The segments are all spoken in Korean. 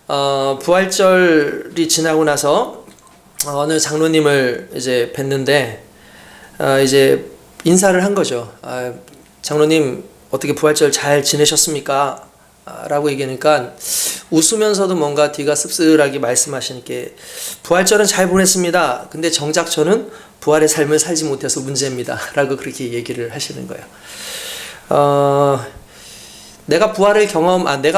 부활절이 지나고 나서 어느 장로님을 이제 뵀는데 이제 인사를 한 거죠. 장로님 어떻게 부활절 잘 지내셨습니까? 라고 얘기하니까 웃으면서도 뭔가 뒤가 씁쓸하게 말씀하시니까 부활절은 잘 보냈습니다. 근데 정작 저는 부활의 삶을 살지 못해서 문제입니다. 라고 그렇게 얘기를 하시는 거예요. 내가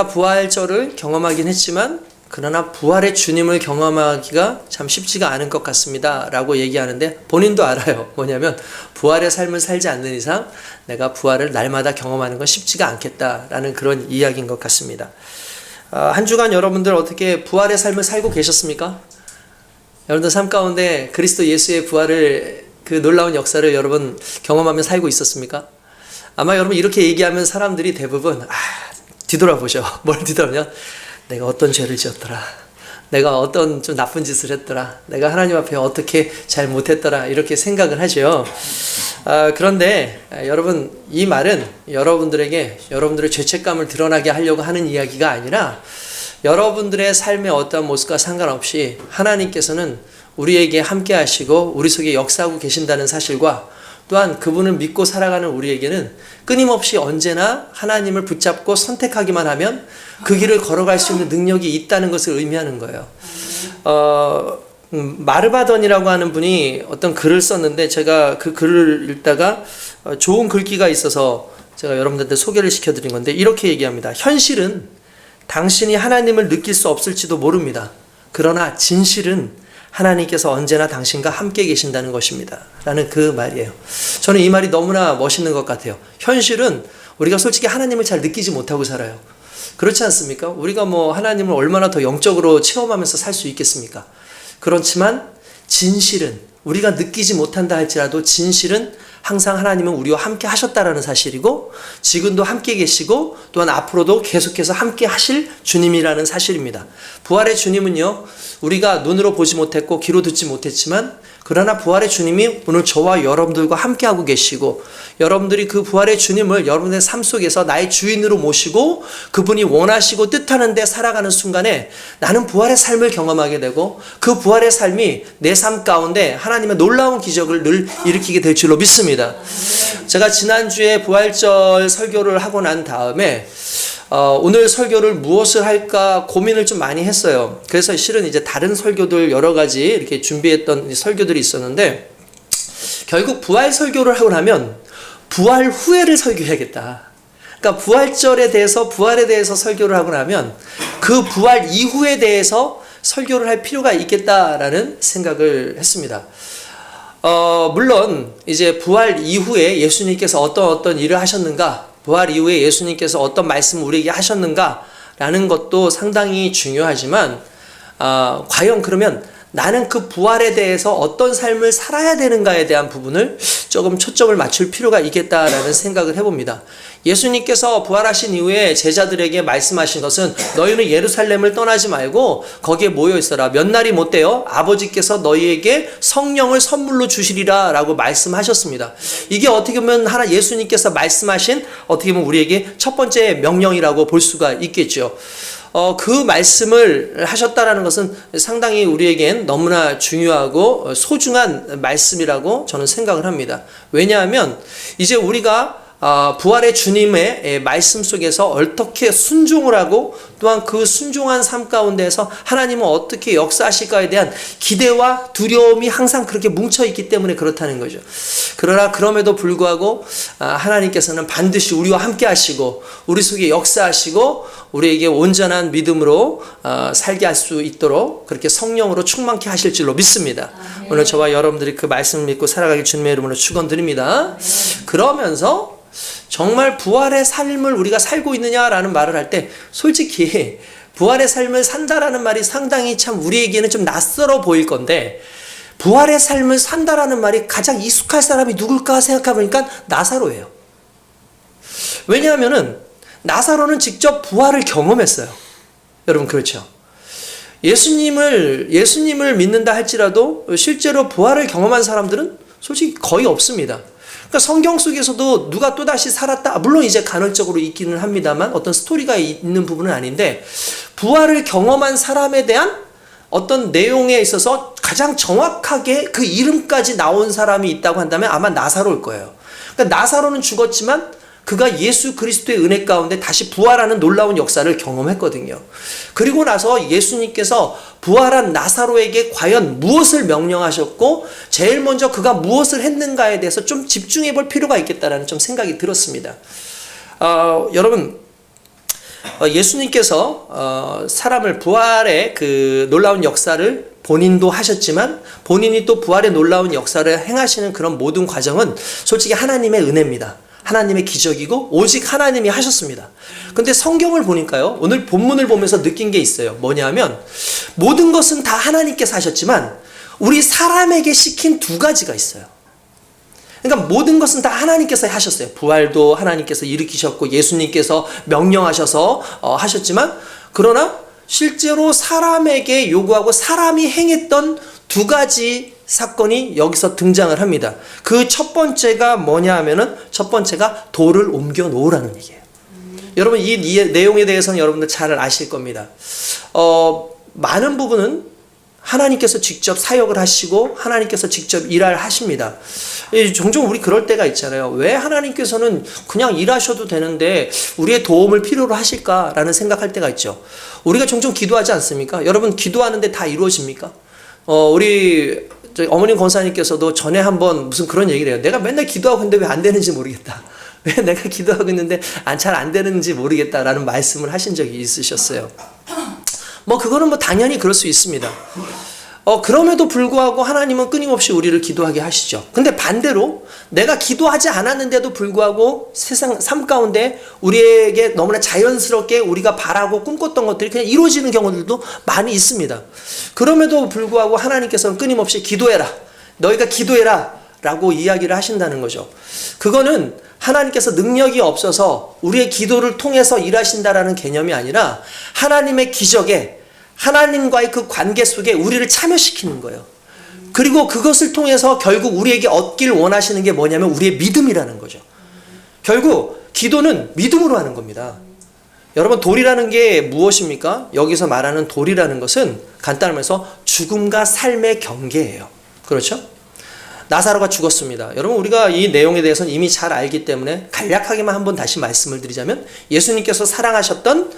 부활절을 경험하긴 했지만 그러나 부활의 주님을 경험하기가 참 쉽지가 않은 것 같습니다. 라고 얘기하는데 본인도 알아요. 뭐냐면 부활의 삶을 살지 않는 이상 내가 부활을 날마다 경험하는 건 쉽지가 않겠다라는 그런 이야기인 것 같습니다. 한 주간 여러분들 어떻게 부활의 삶을 살고 계셨습니까? 여러분들 삶 가운데 그리스도 예수의 부활을 그 놀라운 역사를 여러분 경험하며 살고 있었습니까? 아마 여러분 이렇게 얘기하면 사람들이 대부분 뒤돌아보죠. 뭘 뒤돌아보면 내가 어떤 죄를 지었더라. 내가 어떤 좀 나쁜 짓을 했더라. 내가 하나님 앞에 어떻게 잘 못했더라. 이렇게 생각을 하죠. 그런데 여러분 이 말은 여러분들에게 여러분들의 죄책감을 드러나게 하려고 하는 이야기가 아니라 여러분들의 삶의 어떠한 모습과 상관없이 하나님께서는 우리에게 함께 하시고 우리 속에 역사하고 계신다는 사실과 또한 그분을 믿고 살아가는 우리에게는 끊임없이 언제나 하나님을 붙잡고 선택하기만 하면 그 길을 걸어갈 수 있는 능력이 있다는 것을 의미하는 거예요. 마르바던이라고 하는 분이 어떤 글을 썼는데 제가 그 글을 읽다가 좋은 글귀가 있어서 제가 여러분들한테 소개를 시켜드린 건데 이렇게 얘기합니다. 현실은 당신이 하나님을 느낄 수 없을지도 모릅니다. 그러나 진실은 하나님께서 언제나 당신과 함께 계신다는 것입니다. 라는 그 말이에요. 저는 이 말이 너무나 멋있는 것 같아요. 현실은 우리가 솔직히 하나님을 잘 느끼지 못하고 살아요. 그렇지 않습니까? 우리가 하나님을 얼마나 더 영적으로 체험하면서 살 수 있겠습니까? 그렇지만 진실은 우리가 느끼지 못한다 할지라도 진실은 항상 하나님은 우리와 함께 하셨다라는 사실이고 지금도 함께 계시고 또한 앞으로도 계속해서 함께 하실 주님이라는 사실입니다. 부활의 주님은요, 우리가 눈으로 보지 못했고 귀로 듣지 못했지만 그러나 부활의 주님이 오늘 저와 여러분들과 함께하고 계시고 여러분들이 그 부활의 주님을 여러분의 삶 속에서 나의 주인으로 모시고 그분이 원하시고 뜻하는 데 살아가는 순간에 나는 부활의 삶을 경험하게 되고 그 부활의 삶이 내 삶 가운데 하나님의 놀라운 기적을 늘 일으키게 될 줄로 믿습니다. 제가 지난주에 부활절 설교를 하고 난 다음에 오늘 설교를 무엇을 할까 고민을 좀 많이 했어요. 그래서 실은 이제 다른 설교들 여러 가지 이렇게 준비했던 설교들이 있었는데 결국 부활 설교를 하고 나면 부활 후에를 설교해야겠다. 그러니까 부활절에 대해서 부활에 대해서 설교를 하고 나면 그 부활 이후에 대해서 설교를 할 필요가 있겠다라는 생각을 했습니다. 물론 이제 부활 이후에 예수님께서 어떤 일을 하셨는가, 부활 이후에 예수님께서 어떤 말씀을 우리에게 하셨는가 라는 것도 상당히 중요하지만 과연 그러면 나는 그 부활에 대해서 어떤 삶을 살아야 되는가에 대한 부분을 조금 초점을 맞출 필요가 있겠다라는 생각을 해봅니다. 예수님께서 부활하신 이후에 제자들에게 말씀하신 것은 너희는 예루살렘을 떠나지 말고 거기에 모여 있어라. 몇 날이 못 돼요? 아버지께서 너희에게 성령을 선물로 주시리라 라고 말씀하셨습니다. 이게 어떻게 보면 예수님께서 말씀하신 어떻게 보면 우리에게 첫 번째 명령이라고 볼 수가 있겠죠. 그 말씀을 하셨다라는 것은 상당히 우리에겐 너무나 중요하고 소중한 말씀이라고 저는 생각을 합니다. 왜냐하면 이제 우리가 부활의 주님의 말씀 속에서 어떻게 순종을 하고 또한 그 순종한 삶 가운데서 하나님은 어떻게 역사하실까에 대한 기대와 두려움이 항상 그렇게 뭉쳐있기 때문에 그렇다는 거죠. 그러나 그럼에도 불구하고 하나님께서는 반드시 우리와 함께 하시고 우리 속에 역사하시고 우리에게 온전한 믿음으로 살게 할 수 있도록 그렇게 성령으로 충만케 하실 줄로 믿습니다. 오늘 저와 여러분들이 그 말씀을 믿고 살아가길 주님의 이름으로 축원드립니다. 그러면서 정말 부활의 삶을 우리가 살고 있느냐라는 말을 할 때 솔직히 부활의 삶을 산다라는 말이 상당히 참 우리에게는 좀 낯설어 보일 건데 부활의 삶을 산다라는 말이 가장 익숙할 사람이 누굴까 생각해보니까 나사로예요. 왜냐하면은 나사로는 직접 부활을 경험했어요. 여러분 그렇죠? 예수님을 믿는다 할지라도 실제로 부활을 경험한 사람들은 솔직히 거의 없습니다. 그러니까 성경 속에서도 누가 또다시 살았다, 물론 이제 간헐적으로 있기는 합니다만 어떤 스토리가 있는 부분은 아닌데 부활을 경험한 사람에 대한 어떤 내용에 있어서 가장 정확하게 그 이름까지 나온 사람이 있다고 한다면 아마 나사로일 거예요. 그러니까 나사로는 죽었지만 그가 예수 그리스도의 은혜 가운데 다시 부활하는 놀라운 역사를 경험했거든요. 그리고 나서 예수님께서 부활한 나사로에게 과연 무엇을 명령하셨고 제일 먼저 그가 무엇을 했는가에 대해서 좀 집중해 볼 필요가 있겠다라는 좀 생각이 들었습니다. 여러분, 예수님께서 사람을 부활의 그 놀라운 역사를 본인도 하셨지만 본인이 또 부활의 놀라운 역사를 행하시는 그런 모든 과정은 솔직히 하나님의 은혜입니다. 하나님의 기적이고 오직 하나님이 하셨습니다. 근데 성경을 보니까요, 오늘 본문을 보면서 느낀 게 있어요. 뭐냐면 모든 것은 다 하나님께서 하셨지만 우리 사람에게 시킨 두 가지가 있어요. 그러니까 모든 것은 다 하나님께서 하셨어요. 부활도 하나님께서 일으키셨고 예수님께서 명령하셔서 하셨지만, 그러나 실제로 사람에게 요구하고 사람이 행했던 두 가지 사건이 여기서 등장을 합니다. 그 첫 번째가 뭐냐 하면은 첫 번째가 돌을 옮겨 놓으라는 얘기예요. 여러분, 이 내용에 대해서는 여러분들 잘 아실 겁니다. 많은 부분은 하나님께서 직접 사역을 하시고 하나님께서 직접 일을 하십니다. 종종 우리 그럴 때가 있잖아요. 왜 하나님께서는 그냥 일하셔도 되는데 우리의 도움을 필요로 하실까라는 생각할 때가 있죠. 우리가 종종 기도하지 않습니까? 여러분, 기도하는데 다 이루어집니까? 우리 어머님 권사님께서도 전에 한번 무슨 그런 얘기를 해요. 내가 맨날 기도하고 있는데 왜 안 되는지 모르겠다. 왜 내가 기도하고 있는데 잘 안 되는지 모르겠다라는 말씀을 하신 적이 있으셨어요. 그거는 당연히 그럴 수 있습니다. 그럼에도 불구하고 하나님은 끊임없이 우리를 기도하게 하시죠. 근데 반대로 내가 기도하지 않았는데도 불구하고 세상 삶 가운데 우리에게 너무나 자연스럽게 우리가 바라고 꿈꿨던 것들이 그냥 이루어지는 경우들도 많이 있습니다. 그럼에도 불구하고 하나님께서는 끊임없이 기도해라, 너희가 기도해라 라고 이야기를 하신다는 거죠. 그거는 하나님께서 능력이 없어서 우리의 기도를 통해서 일하신다라는 개념이 아니라 하나님의 기적에, 하나님과의 그 관계 속에 우리를 참여시키는 거예요. 그리고 그것을 통해서 결국 우리에게 얻길 원하시는 게 뭐냐면 우리의 믿음이라는 거죠. 결국 기도는 믿음으로 하는 겁니다. 여러분, 돌이라는 게 무엇입니까? 여기서 말하는 돌이라는 것은 간단히 말해서 죽음과 삶의 경계예요. 그렇죠? 나사로가 죽었습니다. 여러분, 우리가 이 내용에 대해서는 이미 잘 알기 때문에 간략하게만 한번 다시 말씀을 드리자면, 예수님께서 사랑하셨던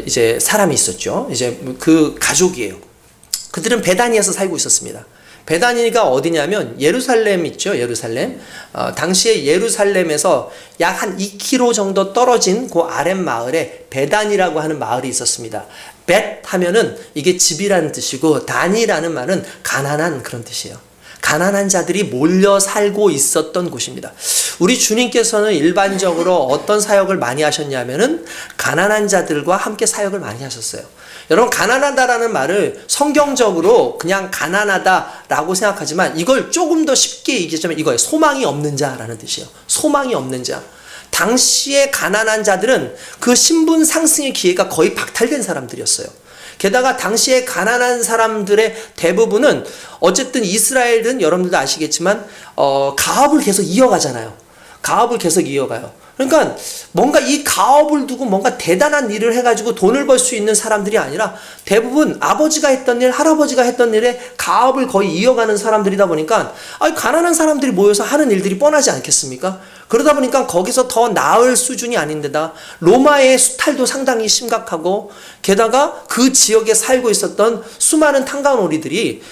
이제 사람이 있었죠. 이제 그 가족이에요. 그들은 베다니에서 살고 있었습니다. 베다니가 어디냐면 예루살렘 있죠. 예루살렘. 당시에 예루살렘에서 약 한 2km 정도 떨어진 그 아랫마을에 베다니라고 하는 마을이 있었습니다. 벳 하면은 이게 집이라는 뜻이고, 다니라는 말은 가난한 그런 뜻이에요. 가난한 자들이 몰려 살고 있었던 곳입니다. 우리 주님께서는 일반적으로 어떤 사역을 많이 하셨냐면은 가난한 자들과 함께 사역을 많이 하셨어요. 여러분, 가난하다라는 말을 성경적으로 그냥 가난하다라고 생각하지만 이걸 조금 더 쉽게 얘기하자면 이거예요. 소망이 없는 자라는 뜻이에요. 소망이 없는 자. 당시에 가난한 자들은 그 신분 상승의 기회가 거의 박탈된 사람들이었어요. 게다가 당시에 가난한 사람들의 대부분은 어쨌든 이스라엘은 여러분들도 아시겠지만 가업을 계속 이어가잖아요. 가업을 계속 이어가요. 그러니까 뭔가 이 가업을 두고 뭔가 대단한 일을 해가지고 돈을 벌 수 있는 사람들이 아니라 대부분 아버지가 했던 일, 할아버지가 했던 일에 가업을 거의 이어가는 사람들이다 보니까 가난한 사람들이 모여서 하는 일들이 뻔하지 않겠습니까? 그러다 보니까 거기서 더 나을 수준이 아닌데다 로마의 수탈도 상당히 심각하고, 게다가 그 지역에 살고 있었던 수많은 탕가오리들이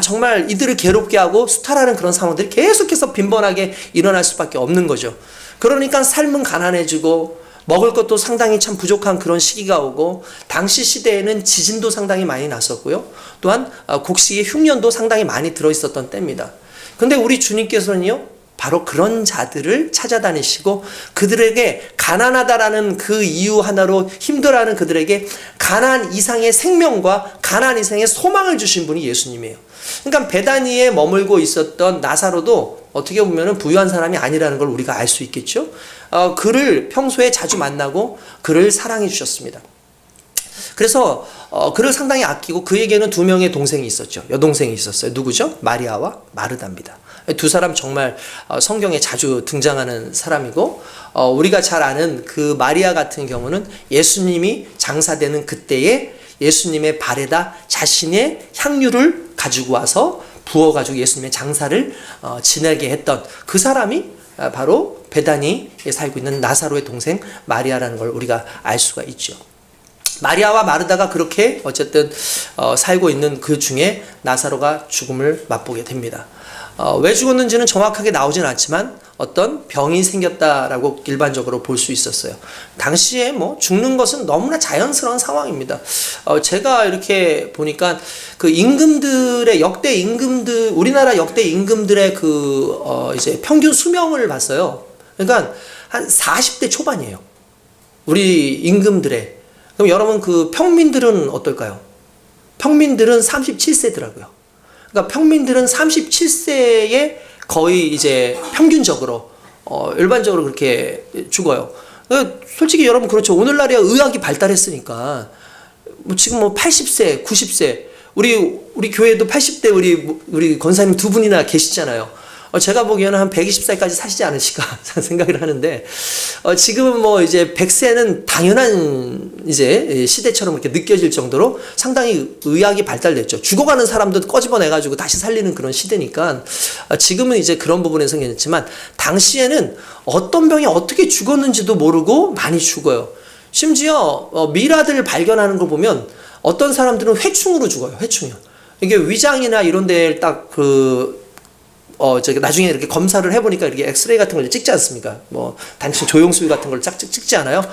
정말 이들을 괴롭게 하고 수탈하는 그런 상황들이 계속해서 빈번하게 일어날 수밖에 없는 거죠. 그러니까 삶은 가난해지고 먹을 것도 상당히 참 부족한 그런 시기가 오고, 당시 시대에는 지진도 상당히 많이 났었고요. 또한 곡식의 흉년도 상당히 많이 들어있었던 때입니다. 근데 우리 주님께서는요, 바로 그런 자들을 찾아다니시고 그들에게 가난하다라는 그 이유 하나로 힘들어하는 그들에게 가난 이상의 생명과 가난 이상의 소망을 주신 분이 예수님이에요. 그러니까 베다니에 머물고 있었던 나사로도 어떻게 보면 부유한 사람이 아니라는 걸 우리가 알 수 있겠죠. 그를 평소에 자주 만나고 그를 사랑해 주셨습니다. 그래서 그를 상당히 아끼고, 그에게는 두 명의 동생이 있었죠. 여동생이 있었어요. 누구죠? 마리아와 마르다입니다. 두 사람 정말 성경에 자주 등장하는 사람이고, 우리가 잘 아는 그 마리아 같은 경우는 예수님이 장사되는 그때에 예수님의 발에다 자신의 향유를 가지고 와서 부어가지고 예수님의 장사를 지내게 했던 그 사람이 바로 베다니에 살고 있는 나사로의 동생 마리아라는 걸 우리가 알 수가 있죠. 마리아와 마르다가 그렇게 어쨌든 살고 있는 그 중에 나사로가 죽음을 맛보게 됩니다. 왜 죽었는지는 정확하게 나오진 않지만 어떤 병이 생겼다라고 일반적으로 볼 수 있었어요. 당시에 뭐 죽는 것은 너무나 자연스러운 상황입니다. 제가 이렇게 보니까 그 임금들의 역대 임금들, 우리나라 역대 임금들의 이제 평균 수명을 봤어요. 그러니까 한 40대 초반이에요. 우리 임금들의. 그럼 여러분 그 평민들은 어떨까요? 평민들은 37세더라고요. 그러니까 평민들은 37세에 거의 이제 평균적으로 일반적으로 그렇게 죽어요. 그러니까 솔직히 여러분 그렇죠. 오늘날에 의학이 발달했으니까 뭐 지금 뭐 80세, 90세 우리 교회도 80대 우리 권사님 두 분이나 계시잖아요. 제가 보기에는 한 120살까지 사시지 않으실까 생각을 하는데, 지금은 뭐 이제 100세는 당연한 이제 시대처럼 이렇게 느껴질 정도로 상당히 의학이 발달됐죠. 죽어가는 사람도 꺼집어내가지고 다시 살리는 그런 시대니까, 지금은 이제 그런 부분에서 괜찮지만, 당시에는 어떤 병이 어떻게 죽었는지도 모르고 많이 죽어요. 심지어, 미라들 발견하는 걸 보면 어떤 사람들은 회충으로 죽어요. 회충이요. 이게 위장이나 이런 데를 딱 저기 나중에 이렇게 검사를 해보니까 이렇게 엑스레이 같은 걸 찍지 않습니까? 뭐 단순 조영수유 같은 걸 쫙 찍지 않아요?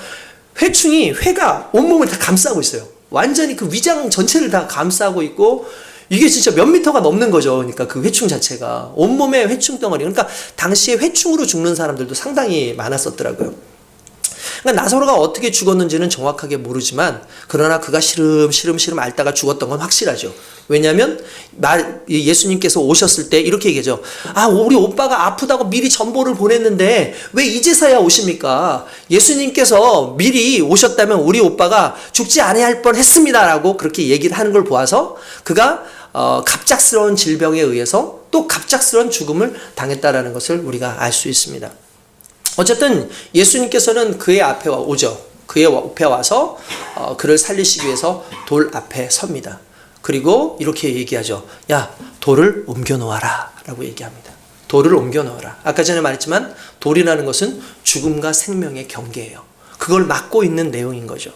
회가 온몸을 다 감싸고 있어요. 완전히 그 위장 전체를 다 감싸고 있고, 이게 진짜 몇 미터가 넘는 거죠. 그러니까 그 회충 자체가 온몸에 회충 덩어리. 그러니까 당시에 회충으로 죽는 사람들도 상당히 많았었더라고요. 그러니까 나사로가 어떻게 죽었는지는 정확하게 모르지만, 그러나 그가 시름시름 앓다가 죽었던 건 확실하죠. 왜냐하면 예수님께서 오셨을 때 이렇게 얘기하죠. 우리 오빠가 아프다고 미리 전보를 보냈는데 왜 이제서야 오십니까? 예수님께서 미리 오셨다면 우리 오빠가 죽지 아니할 뻔했습니다라고 그렇게 얘기를 하는 걸 보아서 그가 갑작스러운 질병에 의해서 또 갑작스러운 죽음을 당했다라는 것을 우리가 알 수 있습니다. 어쨌든 예수님께서는 그의 앞에 오죠. 그의 앞에 와서 그를 살리시기 위해서 돌 앞에 섭니다. 그리고 이렇게 얘기하죠. 야, 돌을 옮겨 놓아라 라고 얘기합니다. 돌을 옮겨 놓아라. 아까 전에 말했지만 돌이라는 것은 죽음과 생명의 경계예요. 그걸 막고 있는 내용인 거죠.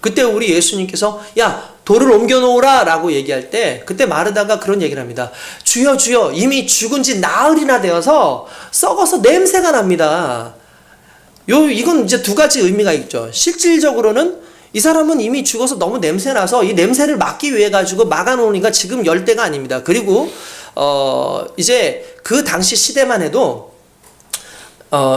그때 우리 예수님께서 야, 돌을 옮겨 놓으라 라고 얘기할 때, 그때 마르다가 그런 얘기를 합니다. 주여 주여, 이미 죽은 지 나흘이나 되어서 썩어서 냄새가 납니다. 이건 이제 두 가지 의미가 있죠. 실질적으로는 이 사람은 이미 죽어서 너무 냄새나서 이 냄새를 막기 위해 가지고 막아놓으니까 지금 열 때가 아닙니다. 그리고 이제 그 당시 시대만 해도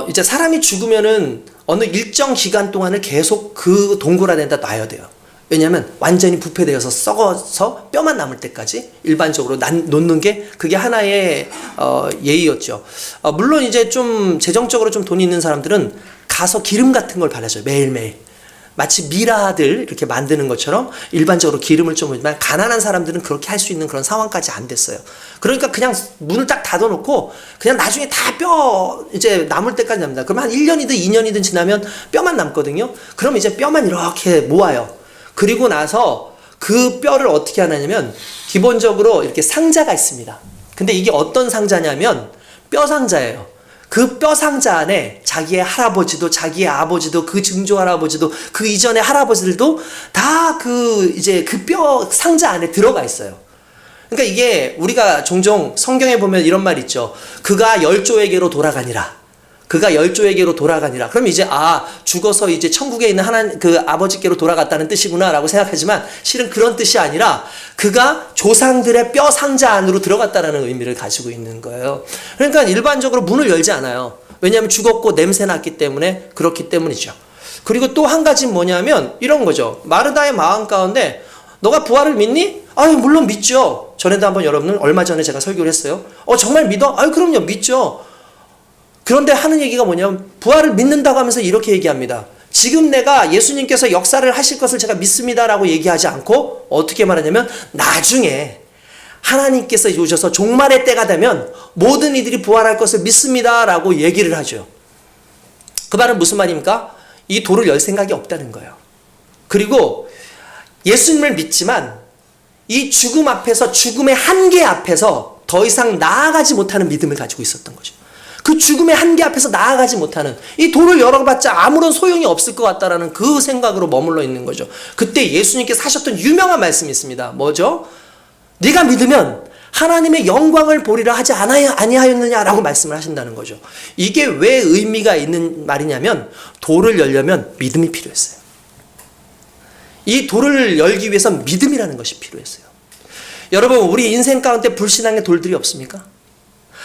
이제 사람이 죽으면은 어느 일정 기간 동안을 계속 그 동굴 안에다 놔야 돼요. 왜냐하면 완전히 부패되어서 썩어서 뼈만 남을 때까지 일반적으로 놓는 게 그게 하나의 예의였죠. 물론 이제 좀 재정적으로 좀 돈이 있는 사람들은 가서 기름 같은 걸 발라줘요. 매일매일. 마치 미라들 이렇게 만드는 것처럼 일반적으로 기름을 좀 보지만, 가난한 사람들은 그렇게 할 수 있는 그런 상황까지 안 됐어요. 그러니까 그냥 문을 딱 닫아놓고 그냥 나중에 다 뼈 이제 남을 때까지 납니다. 그럼 한 1년이든 2년이든 지나면 뼈만 남거든요. 그럼 이제 뼈만 이렇게 모아요. 그리고 나서 그 뼈를 어떻게 하냐면 기본적으로 이렇게 상자가 있습니다. 근데 이게 어떤 상자냐면 뼈 상자예요. 그 뼈 상자 안에 자기의 할아버지도, 자기의 아버지도, 그 증조 할아버지도, 그 이전의 할아버지들도 다 이제 그 뼈 상자 안에 들어가 있어요. 그러니까 이게 우리가 종종 성경에 보면 이런 말 있죠. 그가 열조에게로 돌아가니라. 그가 열조에게로 돌아가니라. 그럼 이제 죽어서 이제 천국에 있는 하나님 그 아버지께로 돌아갔다는 뜻이구나라고 생각하지만, 실은 그런 뜻이 아니라 그가 조상들의 뼈 상자 안으로 들어갔다라는 의미를 가지고 있는 거예요. 그러니까 일반적으로 문을 열지 않아요. 왜냐하면 죽었고 냄새 났기 때문에, 그렇기 때문이죠. 그리고 또 한 가지는 뭐냐면 이런 거죠. 마르다의 마음 가운데 너가 부활을 믿니? 물론 믿죠. 전에도 한번 여러분은 얼마 전에 제가 설교를 했어요. 정말 믿어? 그럼요, 믿죠. 그런데 하는 얘기가 뭐냐면 부활을 믿는다고 하면서 이렇게 얘기합니다. 지금 내가 예수님께서 역사를 하실 것을 제가 믿습니다라고 얘기하지 않고 어떻게 말하냐면 나중에 하나님께서 오셔서 종말의 때가 되면 모든 이들이 부활할 것을 믿습니다 라고 얘기를 하죠. 그 말은 무슨 말입니까? 이 돌을 열 생각이 없다는 거예요. 그리고 예수님을 믿지만 이 죽음 앞에서, 죽음의 한계 앞에서 더 이상 나아가지 못하는 믿음을 가지고 있었던 거죠. 그 죽음의 한계 앞에서 나아가지 못하는, 이 돌을 열어봤자 아무런 소용이 없을 것 같다라는 그 생각으로 머물러 있는 거죠. 그때 예수님께서 하셨던 유명한 말씀이 있습니다. 뭐죠? 네가 믿으면 하나님의 영광을 보리라 하지 아니하였느냐라고 말씀을 하신다는 거죠. 이게 왜 의미가 있는 말이냐면 돌을 열려면 믿음이 필요했어요. 이 돌을 열기 위해선 믿음이라는 것이 필요했어요. 여러분, 우리 인생 가운데 불신앙의 돌들이 없습니까?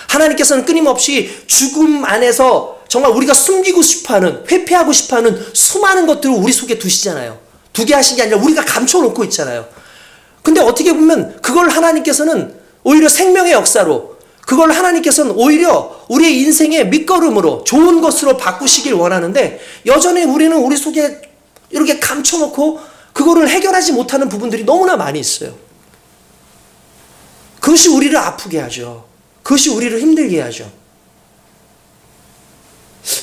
하나님께서는 끊임없이 죽음 안에서 정말 우리가 숨기고 싶어하는, 회피하고 싶어하는 수많은 것들을 우리 속에 두시잖아요. 두게 하신 게 아니라 우리가 감춰놓고 있잖아요. 근데 어떻게 보면 그걸 하나님께서는 오히려 생명의 역사로, 그걸 하나님께서는 오히려 우리의 인생의 밑거름으로, 좋은 것으로 바꾸시길 원하는데 여전히 우리는 우리 속에 이렇게 감춰놓고 그거를 해결하지 못하는 부분들이 너무나 많이 있어요. 그것이 우리를 아프게 하죠. 그것이 우리를 힘들게 하죠.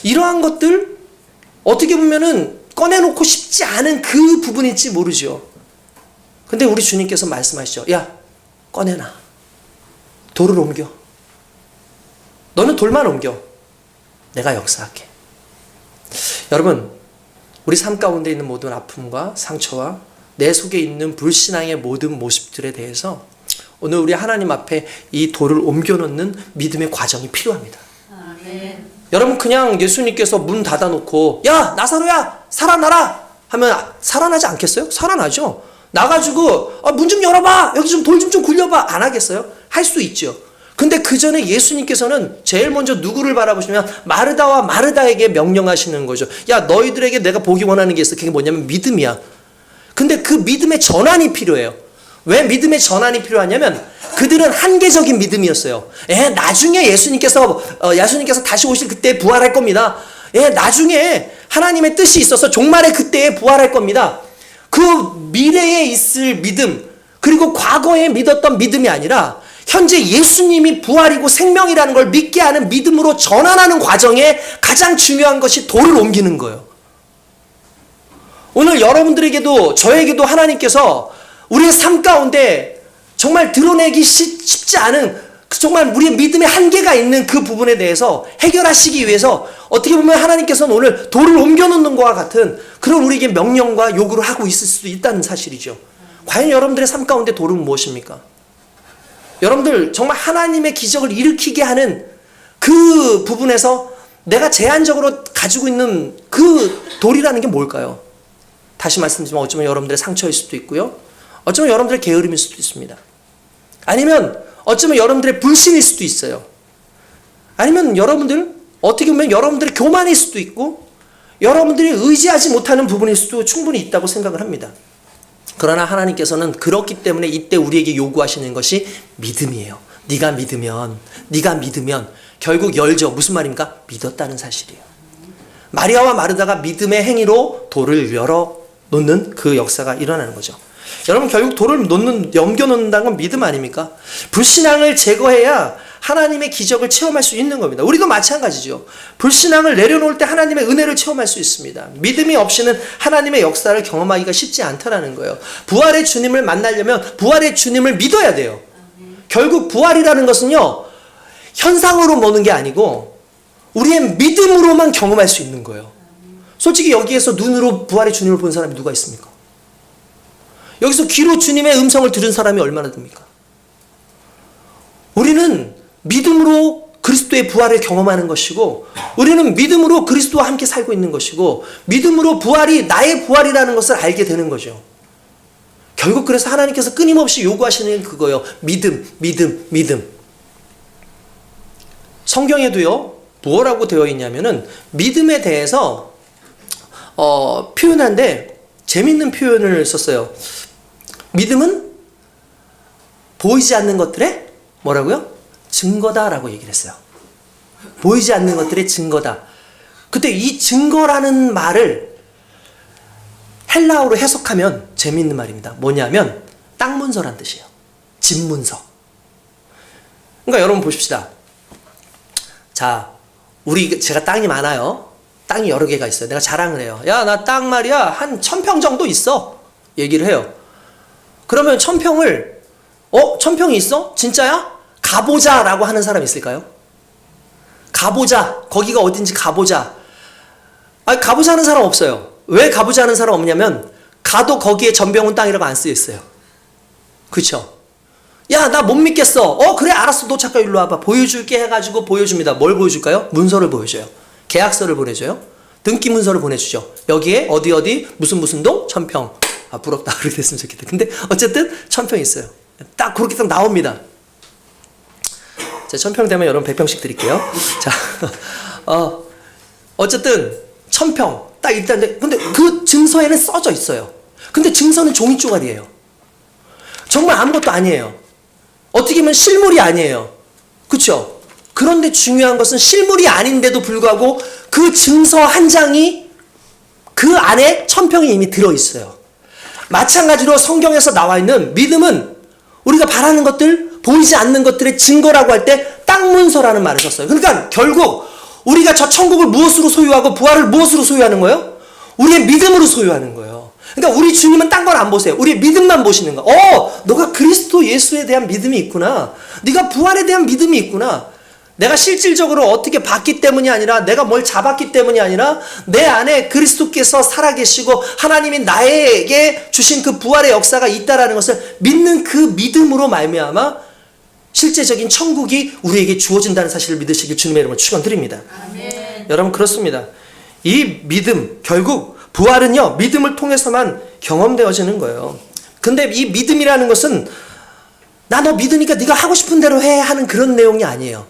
이러한 것들 어떻게 보면은 꺼내놓고 싶지 않은 그 부분일지 모르죠. 근데 우리 주님께서 말씀하시죠. 야, 꺼내놔. 돌을 옮겨. 너는 돌만 옮겨. 내가 역사할게. 여러분, 우리 삶 가운데 있는 모든 아픔과 상처와 내 속에 있는 불신앙의 모든 모습들에 대해서 오늘 우리 하나님 앞에 이 돌을 옮겨놓는 믿음의 과정이 필요합니다. 아멘. 여러분, 그냥 예수님께서 문 닫아놓고 야, 나사로야, 살아나라 하면 살아나지 않겠어요? 살아나죠. 나가지고 문 좀 열어봐, 여기 좀 돌 좀 굴려봐, 안 하겠어요? 할 수 있죠. 근데 그 전에 예수님께서는 제일 먼저 누구를 바라보시면 마르다와 마르다에게 명령하시는 거죠. 야, 너희들에게 내가 보기 원하는 게 있어. 그게 뭐냐면 믿음이야. 근데 그 믿음의 전환이 필요해요. 왜 믿음의 전환이 필요하냐면 그들은 한계적인 믿음이었어요. 나중에 예수님께서 다시 오실 그때 부활할 겁니다. 나중에 하나님의 뜻이 있어서 종말의 그때에 부활할 겁니다. 그 미래에 있을 믿음, 그리고 과거에 믿었던 믿음이 아니라 현재 예수님이 부활이고 생명이라는 걸 믿게 하는 믿음으로 전환하는 과정에 가장 중요한 것이 돌을 옮기는 거예요. 오늘 여러분들에게도 저에게도 하나님께서 우리의 삶 가운데 정말 드러내기 쉽지 않은, 정말 우리의 믿음의 한계가 있는 그 부분에 대해서 해결하시기 위해서 어떻게 보면 하나님께서는 오늘 돌을 옮겨놓는 것과 같은 그런 우리에게 명령과 요구를 하고 있을 수도 있다는 사실이죠. 과연 여러분들의 삶 가운데 돌은 무엇입니까? 여러분들 정말 하나님의 기적을 일으키게 하는 그 부분에서 내가 제한적으로 가지고 있는 그 돌이라는 게 뭘까요? 다시 말씀드리면 어쩌면 여러분들의 상처일 수도 있고요. 어쩌면 여러분들의 게으름일 수도 있습니다. 아니면 어쩌면 여러분들의 불신일 수도 있어요. 아니면 여러분들 어떻게 보면 여러분들의 교만일 수도 있고 여러분들이 의지하지 못하는 부분일 수도 충분히 있다고 생각을 합니다. 그러나 하나님께서는 그렇기 때문에 이때 우리에게 요구하시는 것이 믿음이에요. 네가 믿으면 결국 열죠. 무슨 말입니까? 믿었다는 사실이에요. 마리아와 마르다가 믿음의 행위로 돌을 열어놓는 그 역사가 일어나는 거죠. 여러분, 결국 돌을 넘겨놓는다는 건 믿음 아닙니까? 불신앙을 제거해야 하나님의 기적을 체험할 수 있는 겁니다. 우리도 마찬가지죠. 불신앙을 내려놓을 때 하나님의 은혜를 체험할 수 있습니다. 믿음이 없이는 하나님의 역사를 경험하기가 쉽지 않다는 거예요. 부활의 주님을 만나려면 부활의 주님을 믿어야 돼요. 결국 부활이라는 것은요, 현상으로 보는 게 아니고 우리의 믿음으로만 경험할 수 있는 거예요. 솔직히 여기에서 눈으로 부활의 주님을 본 사람이 누가 있습니까? 여기서 귀로 주님의 음성을 들은 사람이 얼마나 됩니까? 우리는 믿음으로 그리스도의 부활을 경험하는 것이고, 우리는 믿음으로 그리스도와 함께 살고 있는 것이고, 믿음으로 부활이 나의 부활이라는 것을 알게 되는 거죠. 결국 그래서 하나님께서 끊임없이 요구하시는 그거예요. 믿음. 성경에도요, 뭐라고 되어 있냐면은 믿음에 대해서 표현한데 재밌는 표현을 썼어요. 믿음은 보이지 않는 것들의 뭐라고요? 증거다라고 얘기를 했어요. 보이지 않는 것들의 증거다. 그때 이 증거라는 말을 헬라어로 해석하면 재미있는 말입니다. 뭐냐면 땅 문서란 뜻이에요. 집 문서. 그러니까 여러분 보십시다. 자, 제가 땅이 많아요. 땅이 여러 개가 있어요. 내가 자랑을 해요. 야, 나 땅 말이야. 한 1000평 정도 있어. 얘기를 해요. 그러면 1000평을, 1000평이 있어? 진짜야? 가보자 라고 하는 사람 있을까요? 가보자. 거기가 어딘지 가보자. 아니, 가보자 하는 사람 없어요. 왜 가보자 하는 사람 없냐면, 가도 거기에 전병훈 땅이라고 안 쓰여 있어요. 그쵸? 야, 나 못 믿겠어. 그래, 알았어. 너 잠깐 일로 와봐. 보여줄게 해가지고 보여줍니다. 뭘 보여줄까요? 문서를 보여줘요. 계약서를 보내줘요. 등기 문서를 보내주죠. 여기에 어디 무슨 동 1000평. 아, 부럽다. 그렇게 됐으면 좋겠다. 근데 어쨌든 1000평 있어요. 딱 그렇게 딱 나옵니다. 자, 1000평 되면 여러분 100평씩 드릴게요. 자, 어쨌든 1000평 딱 일단. 근데 그 증서에는 써져 있어요. 근데 증서는 종이 쪼가리예요. 정말 아무것도 아니에요. 어떻게 보면 실물이 아니에요. 그렇죠? 그런데 중요한 것은 실물이 아닌데도 불구하고 그 증서 한 장이 그 안에 1000평이 이미 들어있어요. 마찬가지로 성경에서 나와 있는 믿음은 우리가 바라는 것들, 보이지 않는 것들의 증거라고 할 때 땅 문서라는 말을 썼어요. 그러니까 결국 우리가 저 천국을 무엇으로 소유하고 부활을 무엇으로 소유하는 거예요? 우리의 믿음으로 소유하는 거예요. 그러니까 우리 주님은 딴 건 안 보세요. 우리의 믿음만 보시는 거. 너가 그리스도 예수에 대한 믿음이 있구나. 네가 부활에 대한 믿음이 있구나. 내가 실질적으로 어떻게 봤기 때문이 아니라, 내가 뭘 잡았기 때문이 아니라, 내 안에 그리스도께서 살아계시고 하나님이 나에게 주신 그 부활의 역사가 있다라는 것을 믿는 그 믿음으로 말미암아 실제적인 천국이 우리에게 주어진다는 사실을 믿으시길 주님의 이름으로 축원드립니다. 아멘. 여러분, 그렇습니다. 이 믿음, 결국 부활은요, 믿음을 통해서만 경험되어지는 거예요. 근데 이 믿음이라는 것은 나 너 믿으니까 네가 하고 싶은 대로 해 하는 그런 내용이 아니에요.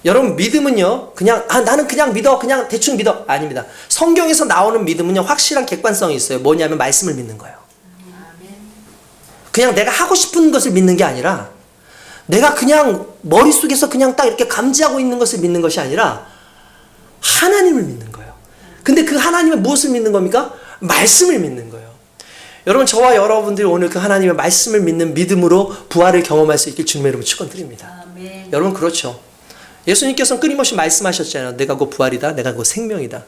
여러분, 믿음은요, 그냥 나는 그냥 믿어, 그냥 대충 믿어, 아닙니다. 성경에서 나오는 믿음은요, 확실한 객관성이 있어요. 뭐냐면 말씀을 믿는 거예요. 그냥 내가 하고 싶은 것을 믿는 게 아니라, 내가 그냥 머릿속에서 그냥 딱 이렇게 감지하고 있는 것을 믿는 것이 아니라 하나님을 믿는 거예요. 근데 그 하나님은 무엇을 믿는 겁니까? 말씀을 믿는 거예요. 여러분, 저와 여러분들이 오늘 그 하나님의 말씀을 믿는 믿음으로 부활을 경험할 수 있길 주님의 이름으로 축원드립니다. 여러분, 그렇죠. 예수님께서는 끊임없이 말씀하셨잖아요. 내가 곧 부활이다. 내가 곧 생명이다.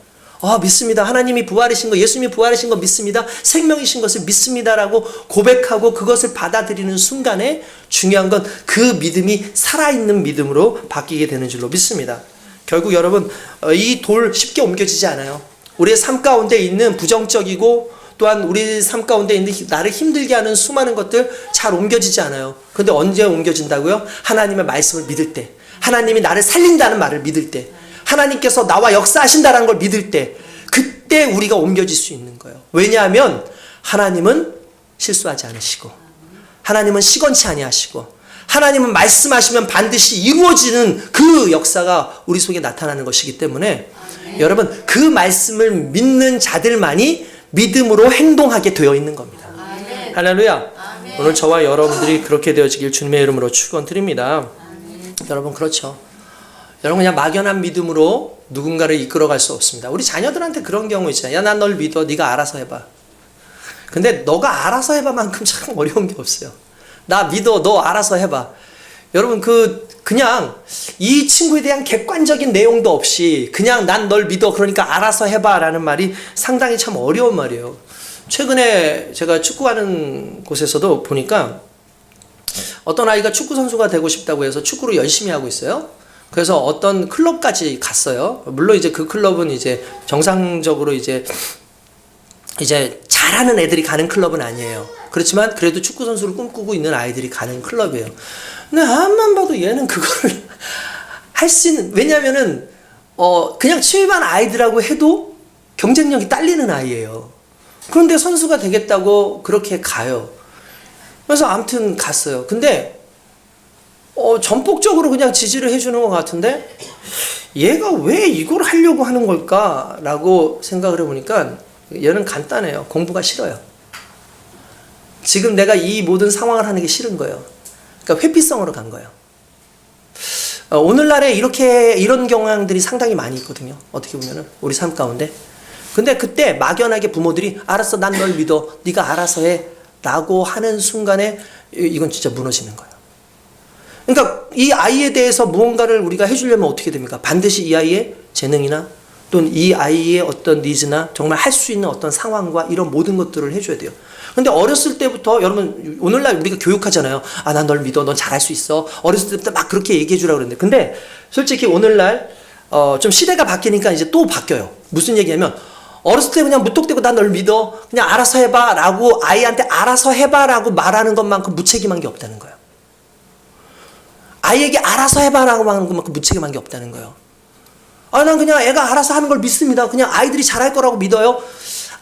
믿습니다. 하나님이 부활이신 거, 예수님이 부활이신 거 믿습니다. 생명이신 것을 믿습니다라고 고백하고 그것을 받아들이는 순간에 중요한 건 그 믿음이 살아있는 믿음으로 바뀌게 되는 줄로 믿습니다. 결국 여러분, 이 돌 쉽게 옮겨지지 않아요. 우리의 삶 가운데 있는 부정적이고 또한 우리 삶 가운데 있는 나를 힘들게 하는 수많은 것들 잘 옮겨지지 않아요. 그런데 언제 옮겨진다고요? 하나님의 말씀을 믿을 때, 하나님이 나를 살린다는 말을 믿을 때, 하나님께서 나와 역사하신다는 걸 믿을 때, 그때 우리가 옮겨질 수 있는 거예요. 왜냐하면 하나님은 실수하지 않으시고, 하나님은 시건치 아니하시고, 하나님은 말씀하시면 반드시 이루어지는 그 역사가 우리 속에 나타나는 것이기 때문에 여러분, 그 말씀을 믿는 자들만이 믿음으로 행동하게 되어 있는 겁니다. 할렐루야. 오늘 저와 여러분들이 그렇게 되어지길 주님의 이름으로 축원드립니다. 여러분, 그렇죠. 여러분, 그냥 막연한 믿음으로 누군가를 이끌어갈 수 없습니다. 우리 자녀들한테 그런 경우 있잖아요. 야, 난 널 믿어. 네가 알아서 해봐. 근데 너가 알아서 해봐만큼 참 어려운 게 없어요. 나 믿어. 너 알아서 해봐. 여러분, 그냥 이 친구에 대한 객관적인 내용도 없이 그냥 난 널 믿어. 그러니까 알아서 해봐 라는 말이 상당히 참 어려운 말이에요. 최근에 제가 축구하는 곳에서도 보니까 어떤 아이가 축구 선수가 되고 싶다고 해서 축구를 열심히 하고 있어요. 그래서 어떤 클럽까지 갔어요. 물론 이제 그 클럽은 이제 정상적으로 이제 잘하는 애들이 가는 클럽은 아니에요. 그렇지만 그래도 축구 선수를 꿈꾸고 있는 아이들이 가는 클럽이에요. 근데 앞만 봐도 얘는 그거를 할 수 있는, 왜냐면은 그냥 취미반 아이들하고 해도 경쟁력이 딸리는 아이예요. 그런데 선수가 되겠다고 그렇게 가요. 그래서 아무튼 갔어요. 근데 전폭적으로 그냥 지지를 해주는 것 같은데 얘가 왜 이걸 하려고 하는 걸까라고 생각을 해보니까 얘는 간단해요. 공부가 싫어요. 지금 내가 이 모든 상황을 하는 게 싫은 거예요. 그러니까 회피성으로 간 거예요. 오늘날에 이런 경향들이 상당히 많이 있거든요. 어떻게 보면은 우리 삶 가운데. 근데 그때 막연하게 부모들이 알았어, 난 널 믿어, 네가 알아서 해 라고 하는 순간에 이건 진짜 무너지는 거예요. 그러니까 이 아이에 대해서 무언가를 우리가 해주려면 어떻게 됩니까? 반드시 이 아이의 재능이나 또는 이 아이의 어떤 니즈나 정말 할 수 있는 어떤 상황과 이런 모든 것들을 해줘야 돼요. 근데 어렸을 때부터 여러분 오늘날 우리가 교육하잖아요. 아, 난 널 믿어. 넌 잘할 수 있어. 어렸을 때부터 막 그렇게 얘기해 주라고 그러는데 근데 솔직히 오늘날 좀 시대가 바뀌니까 이제 또 바뀌어요. 무슨 얘기냐면 어렸을 때 그냥 무턱대고 난 널 믿어. 그냥 알아서 해봐 라고 아이한테 알아서 해봐 라고 말하는 것만큼 무책임한 게 없다는 거예요. 아이에게 알아서 해봐 라고 하는 것만큼 무책임한 게 없다는 거예요. 아, 난 그냥 애가 알아서 하는 걸 믿습니다. 그냥 아이들이 잘할 거라고 믿어요.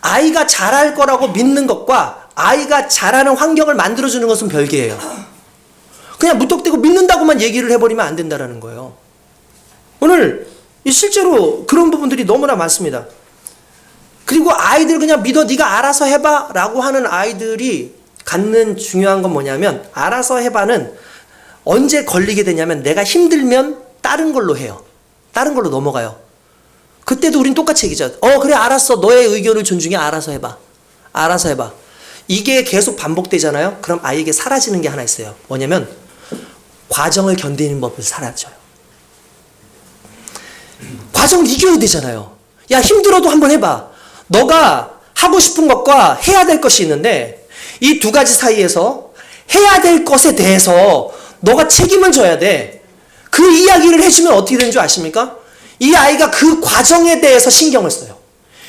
아이가 잘할 거라고 믿는 것과 아이가 잘하는 환경을 만들어주는 것은 별개예요. 그냥 무턱대고 믿는다고만 얘기를 해버리면 안 된다는 거예요. 오늘 실제로 그런 부분들이 너무나 많습니다. 그리고 아이들 그냥 믿어 네가 알아서 해봐 라고 하는 아이들이 갖는 중요한 건 뭐냐면 알아서 해봐는 언제 걸리게 되냐면 내가 힘들면 다른 걸로 해요. 다른 걸로 넘어가요. 그때도 우린 똑같이 얘기하죠. 그래 알았어. 너의 의견을 존중해. 알아서 해봐. 알아서 해봐. 이게 계속 반복되잖아요. 그럼 아이에게 사라지는 게 하나 있어요. 뭐냐면 과정을 견디는 법을 사라져요. 과정을 이겨야 되잖아요. 야 힘들어도 한번 해봐. 너가 하고 싶은 것과 해야 될 것이 있는데 이 두 가지 사이에서 해야 될 것에 대해서 너가 책임을 져야 돼. 그 이야기를 해주면 어떻게 되는 줄 아십니까? 이 아이가 그 과정에 대해서 신경을 써요.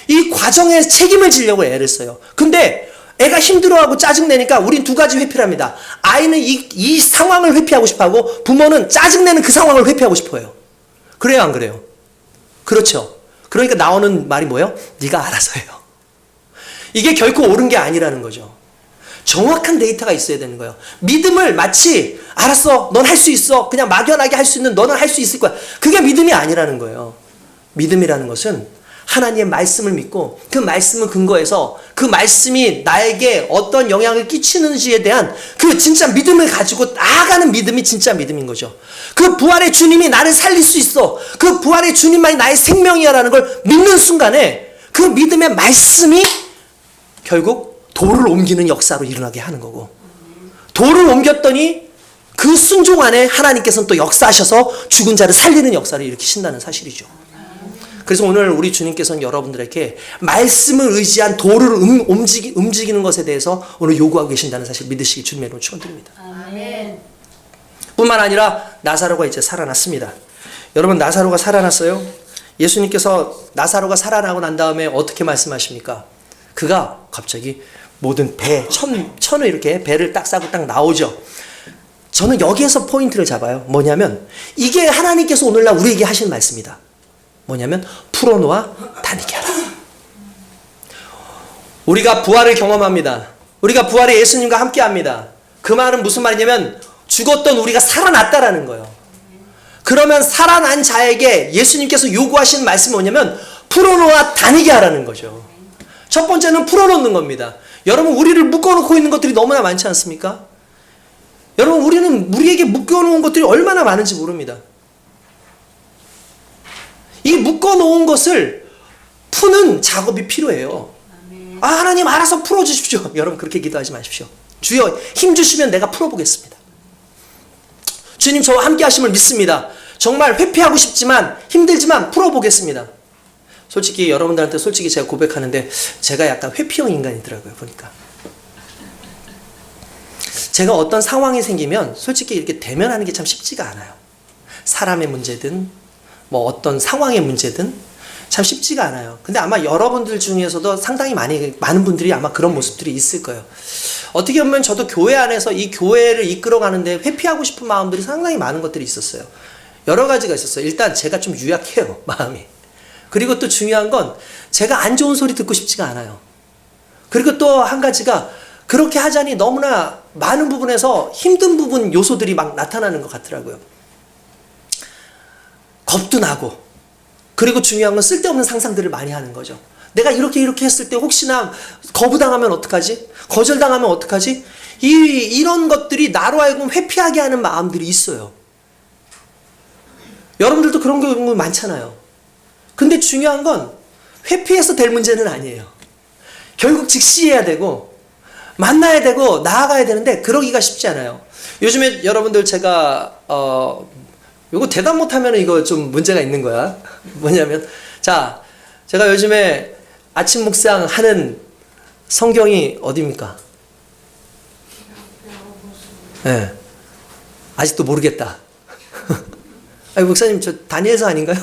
이 과정에 책임을 지려고 애를 써요. 근데 애가 힘들어하고 짜증내니까 우린 두 가지 회피랍니다. 아이는 이 상황을 회피하고 싶어하고 부모는 짜증내는 그 상황을 회피하고 싶어요. 그래요 안 그래요? 그렇죠. 그러니까 나오는 말이 뭐예요? 네가 알아서 해요. 이게 결코 옳은 게 아니라는 거죠. 정확한 데이터가 있어야 되는 거예요. 믿음을 마치 알았어 넌 할 수 있어 그냥 막연하게 할 수 있는 너는 할 수 있을 거야. 그게 믿음이 아니라는 거예요. 믿음이라는 것은 하나님의 말씀을 믿고 그 말씀을 근거해서 그 말씀이 나에게 어떤 영향을 끼치는지에 대한 그 진짜 믿음을 가지고 나아가는 믿음이 진짜 믿음인 거죠. 그 부활의 주님이 나를 살릴 수 있어. 그 부활의 주님만이 나의 생명이야 라는 걸 믿는 순간에 그 믿음의 말씀이 결국 돌을 옮기는 역사로 일어나게 하는 거고 돌을 옮겼더니 그 순종 안에 하나님께서는 또 역사하셔서 죽은 자를 살리는 역사를 일으키신다는 사실이죠. 그래서 오늘 우리 주님께서는 여러분들에게 말씀을 의지한 돌을 움직이는 것에 대해서 오늘 요구하고 계신다는 사실 믿으시기 주님의 이름으로 축원드립니다. 아멘. 뿐만 아니라 나사로가 이제 살아났습니다. 여러분 나사로가 살아났어요. 예수님께서 나사로가 살아나고 난 다음에 어떻게 말씀하십니까? 그가 갑자기 모든 천을 이렇게 배를 딱 싸고 딱 나오죠. 저는 여기에서 포인트를 잡아요. 뭐냐면 이게 하나님께서 오늘날 우리에게 하신 말씀이다. 뭐냐면 풀어놓아 다니게 하라. 우리가 부활을 경험합니다. 우리가 부활의 예수님과 함께합니다. 그 말은 무슨 말이냐면 죽었던 우리가 살아났다라는 거예요. 그러면 살아난 자에게 예수님께서 요구하신 말씀이 뭐냐면 풀어놓아 다니게 하라는 거죠. 첫 번째는 풀어놓는 겁니다. 여러분 우리를 묶어놓고 있는 것들이 너무나 많지 않습니까? 여러분 우리에게 묶어놓은 것들이 얼마나 많은지 모릅니다. 이 묶어놓은 것을 푸는 작업이 필요해요. 아 하나님 알아서 풀어주십시오. 여러분 그렇게 기도하지 마십시오. 주여 힘주시면 내가 풀어보겠습니다. 주님 저와 함께 하심을 믿습니다. 정말 회피하고 싶지만 힘들지만 풀어보겠습니다. 솔직히 여러분들한테 솔직히 제가 고백하는데 제가 약간 회피형 인간이더라고요. 보니까 제가 어떤 상황이 생기면 솔직히 이렇게 대면하는 게 참 쉽지가 않아요. 사람의 문제든 뭐 어떤 상황의 문제든 참 쉽지가 않아요. 근데 아마 여러분들 중에서도 상당히 많은 분들이 아마 그런 모습들이 있을 거예요. 어떻게 보면 저도 교회 안에서 이 교회를 이끌어가는데 회피하고 싶은 마음들이 상당히 많은 것들이 있었어요. 여러 가지가 있었어요. 일단 제가 좀 유약해요. 마음이. 그리고 또 중요한 건 제가 안 좋은 소리 듣고 싶지가 않아요. 그리고 또 한 가지가 그렇게 하자니 너무나 많은 부분에서 힘든 부분 요소들이 막 나타나는 것 같더라고요. 겁도 나고 그리고 중요한 건 쓸데없는 상상들을 많이 하는 거죠. 내가 이렇게 했을 때 혹시나 거부당하면 어떡하지? 거절당하면 어떡하지? 이런 것들이 나로 하여금 회피하게 하는 마음들이 있어요. 여러분들도 그런 경우 많잖아요. 근데 중요한 건 회피해서 될 문제는 아니에요. 결국 직시해야 되고 만나야 되고 나아가야 되는데 그러기가 쉽지 않아요. 요즘에 여러분들 제가 이거 대답 못하면 이거 좀 문제가 있는 거야. 뭐냐면 자, 제가 요즘에 아침 묵상하는 성경이 어디입니까? 네. 아직도 모르겠다. 아니, 목사님 저 다니엘서 아닌가요?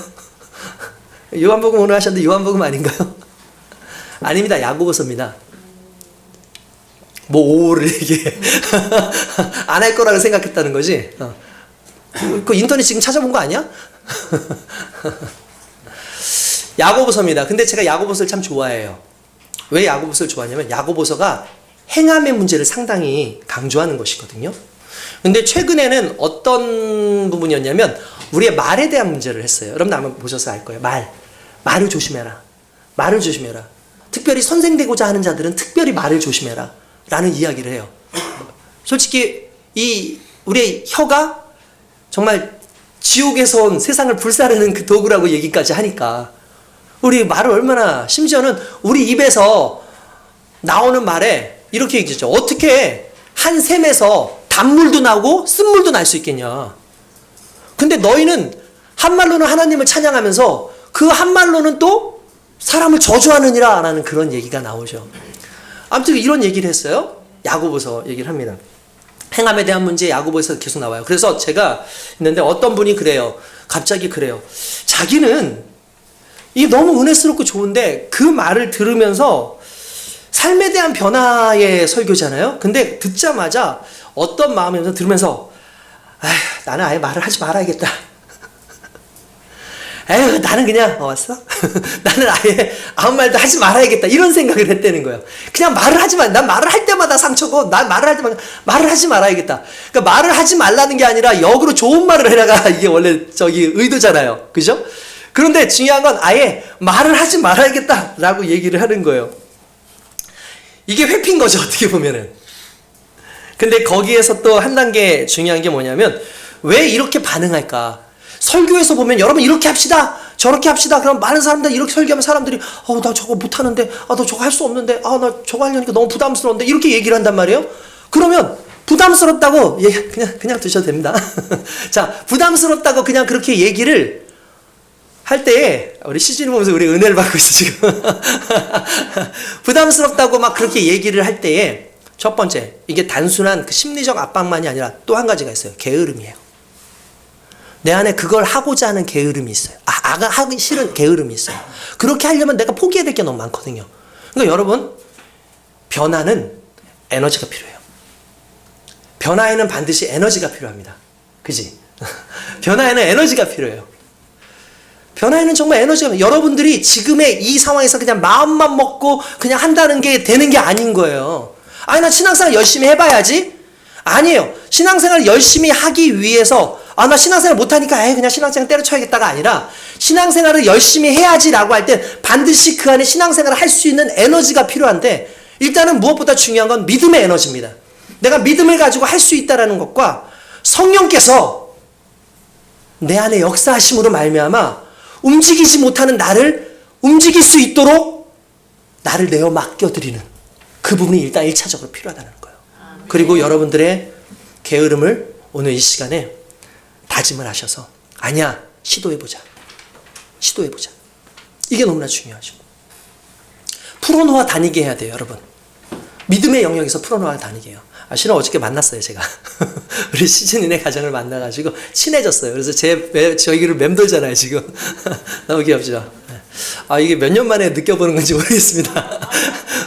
요한복음 오늘 하셨는데 요한복음 아닌가요? 아닙니다. 야고보서입니다. 뭐 오를 이게 안 할 거라고 생각했다는 거지. 그 인터넷 지금 찾아본 거 아니야? 야고보서입니다. 근데 제가 야고보서를 참 좋아해요. 왜 야고보서를 좋아하냐면 야고보서가 행함의 문제를 상당히 강조하는 것이거든요. 근데 최근에는 어떤 부분이었냐면 우리의 말에 대한 문제를 했어요. 여러분 아마 보셔서 알 거예요. 말을 조심해라. 말을 조심해라. 특별히 선생되고자 하는 자들은 특별히 말을 조심해라 라는 이야기를 해요. 솔직히 우리의 혀가 정말 지옥에서 온 세상을 불사르는 그 도구라고 얘기까지 하니까 우리 말을 얼마나, 심지어는 우리 입에서 나오는 말에 이렇게 얘기했죠. 어떻게 한 샘에서 단물도 나오고 쓴물도 날 수 있겠냐. 근데 너희는 한 말로는 하나님을 찬양하면서 그 한 말로는 또 사람을 저주하느니라 라는 그런 얘기가 나오죠. 아무튼 이런 얘기를 했어요. 야고보서 얘기를 합니다. 행함에 대한 문제 야고보에서 계속 나와요. 그래서 제가 있는데 어떤 분이 그래요. 갑자기 그래요. 자기는 이게 너무 은혜스럽고 좋은데 그 말을 들으면서 삶에 대한 변화의 설교잖아요. 근데 듣자마자 어떤 마음이면서 들으면서 나는 아예 말을 하지 말아야겠다. 에휴, 나는 그냥 왔어? 나는 아예 아무 말도 하지 말아야겠다. 이런 생각을 했다는 거예요. 그냥 말을 하지 마. 난 말을 할 때마다 상처고, 난 말을 하지 말아야겠다. 그러니까 말을 하지 말라는 게 아니라 역으로 좋은 말을 해라가 이게 원래 의도잖아요. 그죠? 그런데 중요한 건 아예 말을 하지 말아야겠다라고 얘기를 하는 거예요. 이게 회피인 거죠, 어떻게 보면은. 근데 거기에서 또 한 단계 중요한 게 뭐냐면 왜 이렇게 반응할까? 설교에서 보면 여러분 이렇게 합시다, 저렇게 합시다. 그럼 많은 사람들 이렇게 설교하면 사람들이 나 저거 못하는데, 나 저거 할 수 없는데, 나 저거 하려니까 너무 부담스러운데 이렇게 얘기를 한단 말이에요. 그러면 부담스럽다고 그냥 드셔도 됩니다. 자, 부담스럽다고 그냥 그렇게 얘기를 할 때에 우리 시즌을 보면서 우리 은혜를 받고 있어 지금. 부담스럽다고 막 그렇게 얘기를 할 때에 첫 번째, 이게 단순한 그 심리적 압박만이 아니라 또 한 가지가 있어요. 게으름이에요. 내 안에 그걸 하고자 하는 게으름이 있어요. 하기 싫은 게으름이 있어요. 그렇게 하려면 내가 포기해야 될 게 너무 많거든요. 그러니까 여러분, 변화는 에너지가 필요해요. 변화에는 반드시 에너지가 필요합니다. 그지? 변화에는 에너지가 필요해요. 변화에는 정말 에너지가 필요해요. 여러분들이 지금의 이 상황에서 그냥 마음만 먹고 그냥 한다는 게 되는 게 아닌 거예요. 나 신앙생활 열심히 해봐야지? 아니에요. 신앙생활 열심히 하기 위해서 나 신앙생활 못하니까 그냥 신앙생활 때려쳐야겠다가 아니라 신앙생활을 열심히 해야지라고 할 때 반드시 그 안에 신앙생활을 할 수 있는 에너지가 필요한데 일단은 무엇보다 중요한 건 믿음의 에너지입니다. 내가 믿음을 가지고 할 수 있다는 것과 성령께서 내 안에 역사하심으로 말미암아 움직이지 못하는 나를 움직일 수 있도록 나를 내어 맡겨드리는 그 부분이 일단 1차적으로 필요하다는 거예요. 그리고 여러분들의 게으름을 오늘 이 시간에 다짐을 하셔서 아니야, 시도해보자. 이게 너무나 중요하죠. 풀어놓아 다니게 해야 돼요, 여러분. 믿음의 영역에서 풀어놓아 다니게 해요. 실은 어저께 만났어요, 제가. 우리 시즌인의 가정을 만나가지고 친해졌어요. 그래서 저희를 맴돌잖아요, 지금. 너무 귀엽죠? 이게 몇 년 만에 느껴보는 건지 모르겠습니다.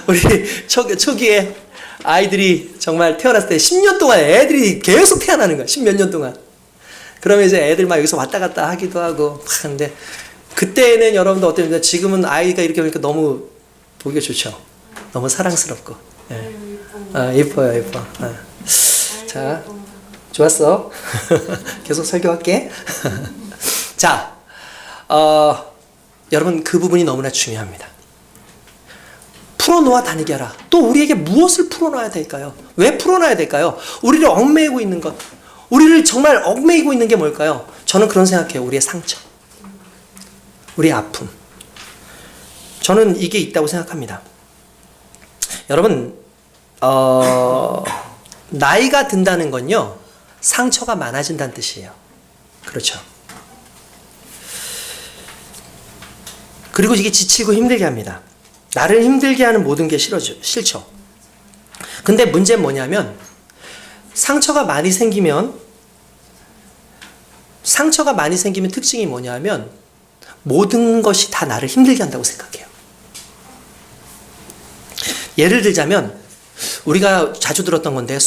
우리 초기에 아이들이 정말 태어났을 때 10년 동안 애들이 계속 태어나는 거야. 10몇 년 동안. 그러면 이제 애들 막 여기서 왔다 갔다 하기도 하고 막 하는데 그때는 여러분들 어땠는데 지금은 아이가 이렇게 보니까 너무 보기가 좋죠. 너무 사랑스럽고. 예뻐요, 예뻐. 자, 좋았어. 계속 설교할게. 자, 여러분 그 부분이 너무나 중요합니다. 풀어놓아 다니게 하라. 또 우리에게 무엇을 풀어놔야 될까요? 왜 풀어놔야 될까요? 우리를 얽매이고 있는 것. 우리를 정말 얽매이고 있는 게 뭘까요? 저는 그런 생각해요. 우리의 상처. 우리의 아픔. 저는 이게 있다고 생각합니다. 여러분, 나이가 든다는 건요. 상처가 많아진다는 뜻이에요. 그렇죠. 그리고 이게 지치고 힘들게 합니다. 나를 힘들게 하는 모든 게 싫죠. 근데 문제는 뭐냐면 상처가 많이 생기면 특징이 뭐냐면 모든 것이 다 나를 힘들게 한다고 생각해요. 예를 들자면 우리가 자주 들었던 건데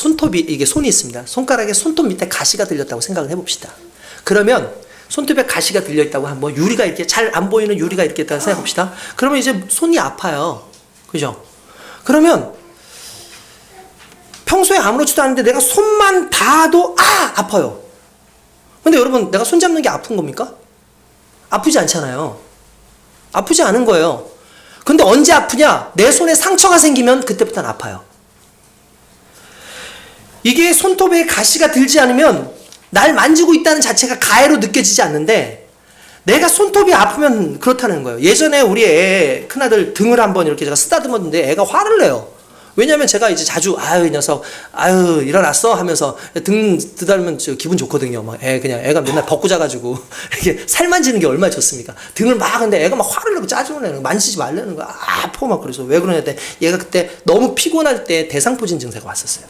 이게 손이 있습니다. 손가락에 손톱 밑에 가시가 들렸다고 생각을 해봅시다. 그러면 손톱에 가시가 들려있다고 하면 유리가 이렇게 잘 안 보이는 유리가 이렇게 있다고 생각해봅시다. 그러면 이제 손이 아파요. 그죠? 그러면 평소에 아무렇지도 않은데 내가 손만 닿아도 아파요. 근데 여러분, 내가 손 잡는 게 아픈 겁니까? 아프지 않잖아요. 아프지 않은 거예요. 근데 언제 아프냐? 내 손에 상처가 생기면 그때부터는 아파요. 이게 손톱에 가시가 들지 않으면 날 만지고 있다는 자체가 가해로 느껴지지 않는데 내가 손톱이 아프면 그렇다는 거예요. 예전에 우리 애 큰아들 등을 한번 이렇게 제가 쓰다듬었는데 애가 화를 내요. 왜냐면 제가 이제 자주 이 녀석 일어났어 하면서 등 쓰다듬으면 기분 좋거든요. 막 애가 맨날 벗고 자가지고 이렇게 살 만지는 게 얼마나 좋습니까? 등을 근데 애가 막 화를 내고 짜증을 내는 거야. 만지지 말라는 거야. 아파 막. 그래서 왜 그러냐 했더니 얘가 그때 너무 피곤할 때 대상포진 증세가 왔었어요.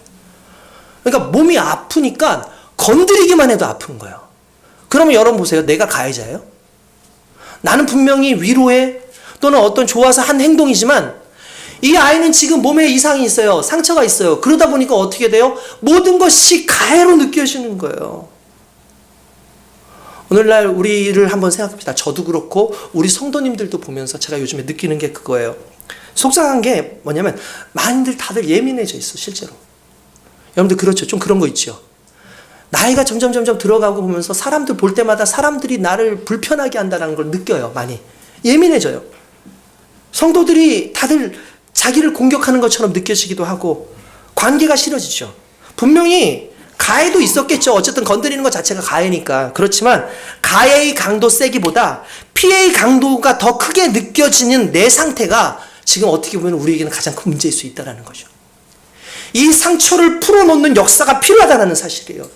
그러니까 몸이 아프니까 건드리기만 해도 아픈 거예요. 그러면 여러분 보세요. 내가 가해자예요? 나는 분명히 위로해 또는 어떤 좋아서 한 행동이지만 이 아이는 지금 몸에 이상이 있어요. 상처가 있어요. 그러다 보니까 어떻게 돼요? 모든 것이 가해로 느껴지는 거예요. 오늘날 우리를 한번 생각합시다. 저도 그렇고 우리 성도님들도 보면서 제가 요즘에 느끼는 게 그거예요. 속상한 게 뭐냐면 많이들 다들 예민해져 있어. 실제로. 여러분들 그렇죠. 좀 그런 거 있죠. 나이가 점점 들어가고 보면서 사람들 볼 때마다 사람들이 나를 불편하게 한다는 걸 느껴요. 많이. 예민해져요. 성도들이 다들 자기를 공격하는 것처럼 느껴지기도 하고 관계가 싫어지죠. 분명히 가해도 있었겠죠. 어쨌든 건드리는 것 자체가 가해니까. 그렇지만 가해의 강도 세기보다 피해의 강도가 더 크게 느껴지는 내 상태가 지금 어떻게 보면 우리에게는 가장 큰 문제일 수 있다는 거죠. 이 상처를 풀어놓는 역사가 필요하다는 사실이에요.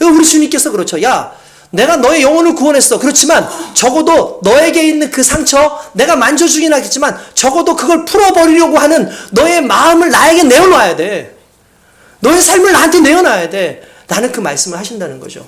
우리 주님께서 그렇죠. 야, 내가 너의 영혼을 구원했어. 그렇지만 적어도 너에게 있는 그 상처 내가 만져주긴 하겠지만 적어도 그걸 풀어버리려고 하는 너의 마음을 나에게 내어놔야 돼. 너의 삶을 나한테 내어놔야 돼. 나는 그 말씀을 하신다는 거죠.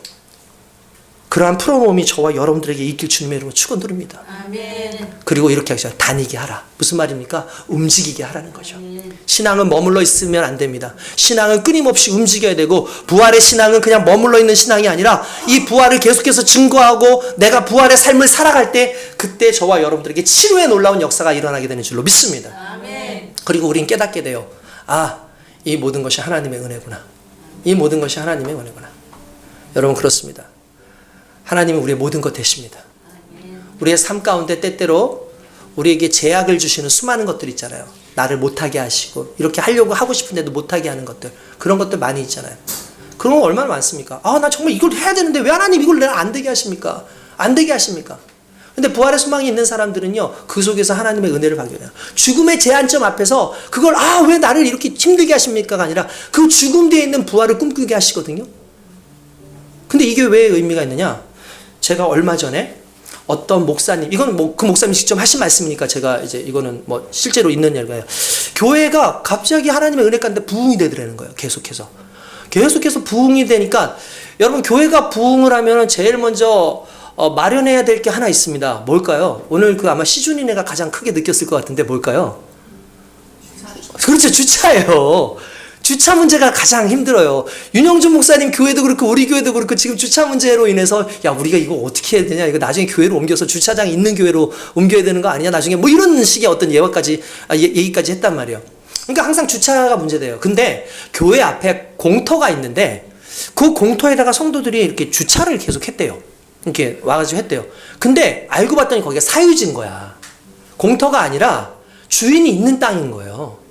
그러한 풀어놓음이 저와 여러분들에게 있길 주님의 이름으로 축원드립니다. 아멘. 그리고 이렇게 하시죠. 다니게 하라. 무슨 말입니까? 움직이게 하라는 거죠. 아멘. 신앙은 머물러 있으면 안 됩니다. 신앙은 끊임없이 움직여야 되고 부활의 신앙은 그냥 머물러 있는 신앙이 아니라 이 부활을 계속해서 증거하고 내가 부활의 삶을 살아갈 때 그때 저와 여러분들에게 치료의 놀라운 역사가 일어나게 되는 줄로 믿습니다. 아멘. 그리고 우린 깨닫게 돼요. 이 모든 것이 하나님의 은혜구나. 이 모든 것이 하나님의 은혜구나. 여러분 그렇습니다. 하나님은 우리의 모든 것 되십니다. 우리의 삶 가운데 때때로 우리에게 제약을 주시는 수많은 것들 있잖아요. 나를 못하게 하시고 이렇게 하려고 하고 싶은데도 못하게 하는 것들, 그런 것들 많이 있잖아요. 그런 거 얼마나 많습니까? 나 정말 이걸 해야 되는데 왜 하나님 이걸 내가 안 되게 하십니까? 안 되게 하십니까? 근데 부활의 소망이 있는 사람들은요, 그 속에서 하나님의 은혜를 발견해요. 죽음의 제한점 앞에서 그걸 왜 나를 이렇게 힘들게 하십니까가 아니라 그 죽음 뒤에 있는 부활을 꿈꾸게 하시거든요. 근데 이게 왜 의미가 있느냐? 제가 얼마 전에 어떤 목사님, 이건 그 목사님이 직접 하신 말씀이니까 제가 이제 이거는 실제로 있는 얘기예요. 교회가 갑자기 하나님의 은혜 가운데 부흥이 되더라는 거예요. 계속해서 부흥이 되니까 여러분 교회가 부흥을 하면은 제일 먼저 마련해야 될 게 하나 있습니다. 뭘까요? 오늘 아마 시준이네가 가장 크게 느꼈을 것 같은데 뭘까요? 그렇죠. 주차예요. 주차 문제가 가장 힘들어요. 윤영준 목사님 교회도 그렇고 우리 교회도 그렇고 지금 주차 문제로 인해서 우리가 이거 어떻게 해야 되냐, 이거 나중에 교회로 옮겨서 주차장 있는 교회로 옮겨야 되는 거 아니냐, 나중에 이런 식의 어떤 얘기까지 했단 말이에요. 그러니까 항상 주차가 문제돼요. 근데 교회 앞에 공터가 있는데 그 공터에다가 성도들이 이렇게 주차를 계속 했대요. 이렇게 와가지고 했대요. 근데 알고 봤더니 거기가 사유지인 거야. 공터가 아니라 주인이 있는 땅인 거예요.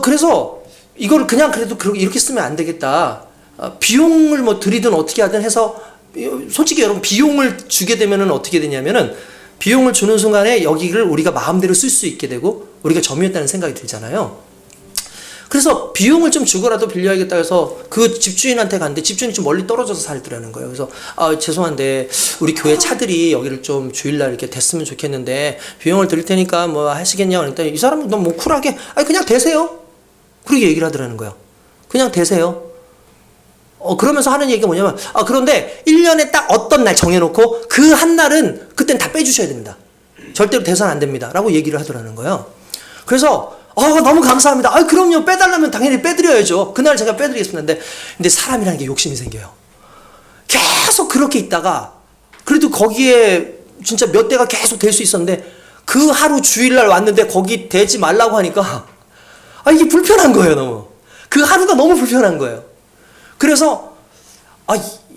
그래서 이걸 그냥 그래도 이렇게 쓰면 안 되겠다. 비용을 들이든 어떻게 하든 해서, 솔직히 여러분 비용을 주게 되면은 어떻게 되냐면은 비용을 주는 순간에 여기를 우리가 마음대로 쓸 수 있게 되고 우리가 점유했다는 생각이 들잖아요. 그래서 비용을 좀 주고라도 빌려야겠다 해서 그 집주인한테 갔는데 집주인이 좀 멀리 떨어져서 살더라는 거예요. 그래서 죄송한데 우리 교회 차들이 여기를 좀 주일날 이렇게 됐으면 좋겠는데 비용을 드릴 테니까 뭐 하시겠냐고 그랬더니 이 사람은 너무 쿨하게 그냥 대세요. 그렇게 얘기를 하더라는 거예요. 그냥 대세요. 그러면서 하는 얘기가 뭐냐면 그런데 1년에 딱 어떤 날 정해놓고 그 한 날은 그땐 다 빼주셔야 됩니다. 절대로 대선 안 됩니다. 라고 얘기를 하더라는 거예요. 그래서 너무 감사합니다. 그럼요. 빼달라면 당연히 빼드려야죠. 그날 제가 빼드리겠습니다. 근데 사람이라는 게 욕심이 생겨요. 계속 그렇게 있다가 그래도 거기에 진짜 몇 대가 계속 될 수 있었는데 그 하루 주일날 왔는데 거기 대지 말라고 하니까 이게 불편한 거예요. 너무. 그 하루가 너무 불편한 거예요. 그래서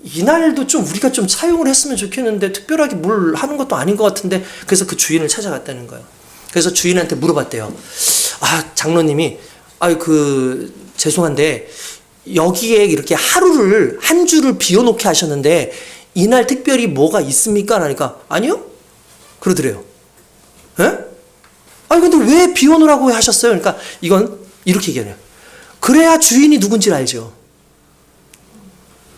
이날도 좀 우리가 좀 사용을 했으면 좋겠는데 특별하게 뭘 하는 것도 아닌 것 같은데 그래서 그 주인을 찾아갔다는 거예요. 그래서 주인한테 물어봤대요. 장로님이 죄송한데 여기에 이렇게 한 주를 비워놓게 하셨는데 이날 특별히 뭐가 있습니까? 하니까 아니요? 그러더래요. 에? 근데 왜 비워놓으라고 하셨어요? 그러니까 이건 이렇게 얘기해요. 그래야 주인이 누군지 알죠.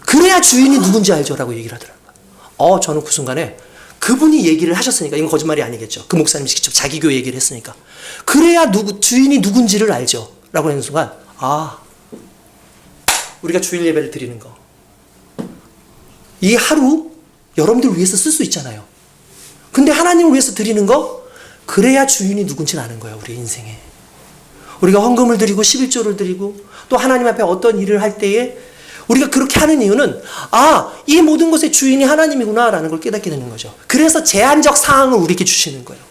그래야 주인이 누군지 알죠. 라고 얘기를 하더라고요. 저는 그 순간에 그분이 얘기를 하셨으니까 이건 거짓말이 아니겠죠. 그 목사님이 직접 자기 교회 얘기를 했으니까. 그래야 주인이 누군지를 알죠. 라고 하는 순간 우리가 주일 예배를 드리는 거 이 하루 여러분들 위해서 쓸 수 있잖아요. 근데 하나님을 위해서 드리는 거 그래야 주인이 누군지를 아는 거예요. 우리 인생에. 우리가 헌금을 드리고 11조를 드리고 또 하나님 앞에 어떤 일을 할 때에 우리가 그렇게 하는 이유는 이 모든 것의 주인이 하나님이구나라는 걸 깨닫게 되는 거죠. 그래서 제한적 상황을 우리에게 주시는 거예요.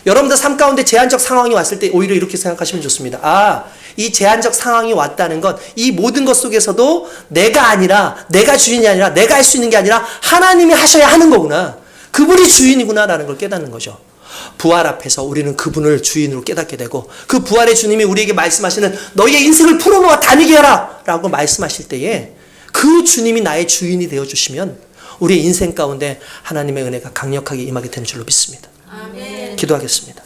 여러분들 삶 가운데 제한적 상황이 왔을 때 오히려 이렇게 생각하시면 좋습니다. 이 제한적 상황이 왔다는 건 이 모든 것 속에서도 내가 주인이 아니라 내가 할 수 있는 게 아니라 하나님이 하셔야 하는 거구나. 그분이 주인이구나라는 걸 깨닫는 거죠. 부활 앞에서 우리는 그분을 주인으로 깨닫게 되고 그 부활의 주님이 우리에게 말씀하시는 너희의 인생을 풀어놓아 다니게 해라 라고 말씀하실 때에 그 주님이 나의 주인이 되어주시면 우리의 인생 가운데 하나님의 은혜가 강력하게 임하게 되는 줄로 믿습니다. 아멘. 기도하겠습니다.